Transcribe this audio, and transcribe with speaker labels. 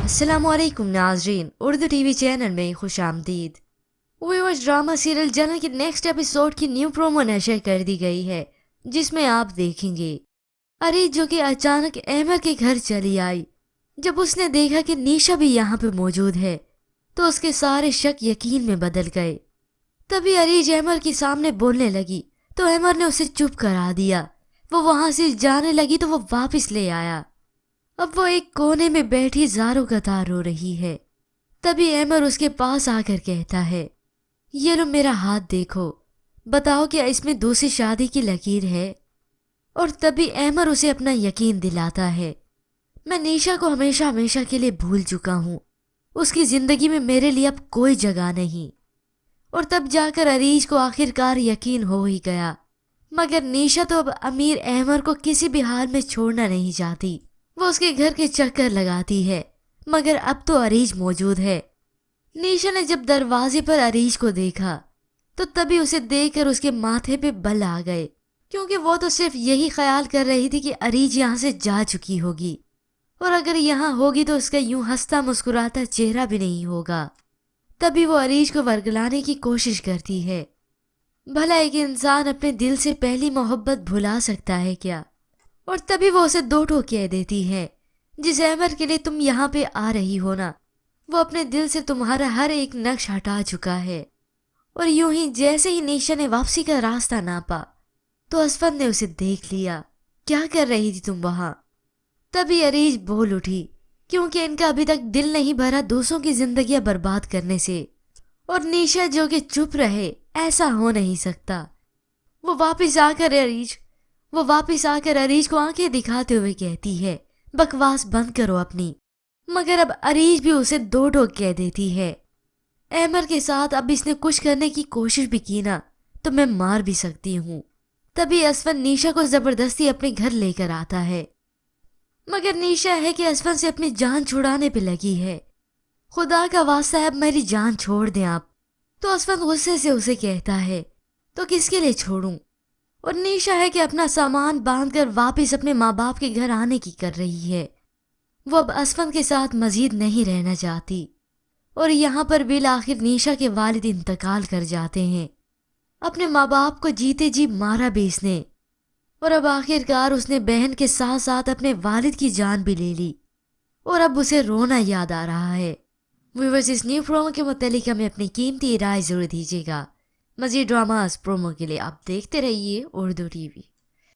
Speaker 1: अस्सलाम वालेकुम नाजरीन, उर्दू टीवी चैनल में खुश आमदीद। व्यूअर्स, ड्रामा सीरियल जनरल के नेक्स्ट एपिसोड की न्यू प्रोमो नशर कर दी गई है, जिसमें आप देखेंगे अरीज जो कि अचानक अहमद के घर चली आई। जब उसने देखा कि निशा भी यहाँ पे मौजूद है तो उसके सारे शक यकीन में बदल गए। तभी अरीज अहमद के सामने बोलने लगी तो अहमद ने उसे चुप करा दिया। वो वहां से जाने लगी तो वो वापस ले आया। अब वो एक कोने में बैठी ज़ारो कतार रो रही है। तभी अमर उसके पास आकर कहता है, ये लो मेरा हाथ देखो, बताओ क्या इसमें दूसरी शादी की लकीर है। और तभी अमर उसे अपना यकीन दिलाता है, मैं निशा को हमेशा हमेशा के लिए भूल चुका हूँ, उसकी जिंदगी में मेरे लिए अब कोई जगह नहीं। और तब जाकर अरीज को आखिरकार यकीन हो ही गया। मगर निशा तो अब अमीर अहमद को किसी भी हाल में छोड़ना नहीं चाहती। वो उसके घर के चक्कर लगाती है, मगर अब तो अरीज मौजूद है। निशा ने जब दरवाजे पर अरीज को देखा तो तभी उसे देखकर उसके माथे पे बल आ गए, क्योंकि वो तो सिर्फ यही ख्याल कर रही थी कि अरीज यहाँ से जा चुकी होगी और अगर यहाँ होगी तो उसका यूं हंसता मुस्कुराता चेहरा भी नहीं होगा। तभी वो अरीज को वर्गलाने की कोशिश करती है। भला एक इंसान अपने दिल से पहली मोहब्बत भुला सकता है क्या? और तभी वो उसे दो ठो कह देती है, जिस अहमद के लिए तुम यहाँ पे आ रही हो ना, वो अपने दिल से तुम्हारा हर एक नक्श हटा चुका है। और यूं ही जैसे ही निशा ने वापसी का रास्ता नापा तो असफर ने उसे देख लिया। क्या कर रही थी तुम वहां? तभी अरीज बोल उठी, क्योंकि इनका अभी तक दिल नहीं भरा दूसरों की जिंदगियां बर्बाद करने से। और निशा जो कि चुप रहे, ऐसा हो नहीं सकता। वो वापस आकर अरीज को आंखें दिखाते हुए कहती है, बकवास बंद करो अपनी। मगर अब अरीज भी उसे दो टोक कह देती है, अहमद के साथ अब इसने कुछ करने की कोशिश भी की ना तो मैं मार भी सकती हूँ। तभी असफर निशा को जबरदस्ती अपने घर लेकर आता है, मगर निशा है कि असफर से अपनी जान छुड़ाने पे लगी है। खुदा का वास्ता है अब मेरी जान छोड़ दें आप। तो असफर गुस्से से उसे कहता है, तो किसके लिए छोड़ूं? और निशा है कि अपना सामान बांधकर वापस अपने माँ बाप के घर आने की कर रही है। वो अब असफर के साथ मजीद नहीं रहना चाहती। और यहाँ पर बिल आखिर निशा के वालिद इंतकाल कर जाते हैं। अपने माँ बाप को जीते जी मारा भी इसने। और अब आखिरकार उसने बहन के साथ साथ अपने वालिद की जान भी ले ली। और अब उसे रोना याद आ रहा है। व्यूअर्स, इस न्यू प्रोमो के मुतालिक हमें अपनी कीमती राय जरूर दीजिएगा। मज़ीद ड्रामास प्रोमो के लिए आप देखते रहिए उर्दू टीवी।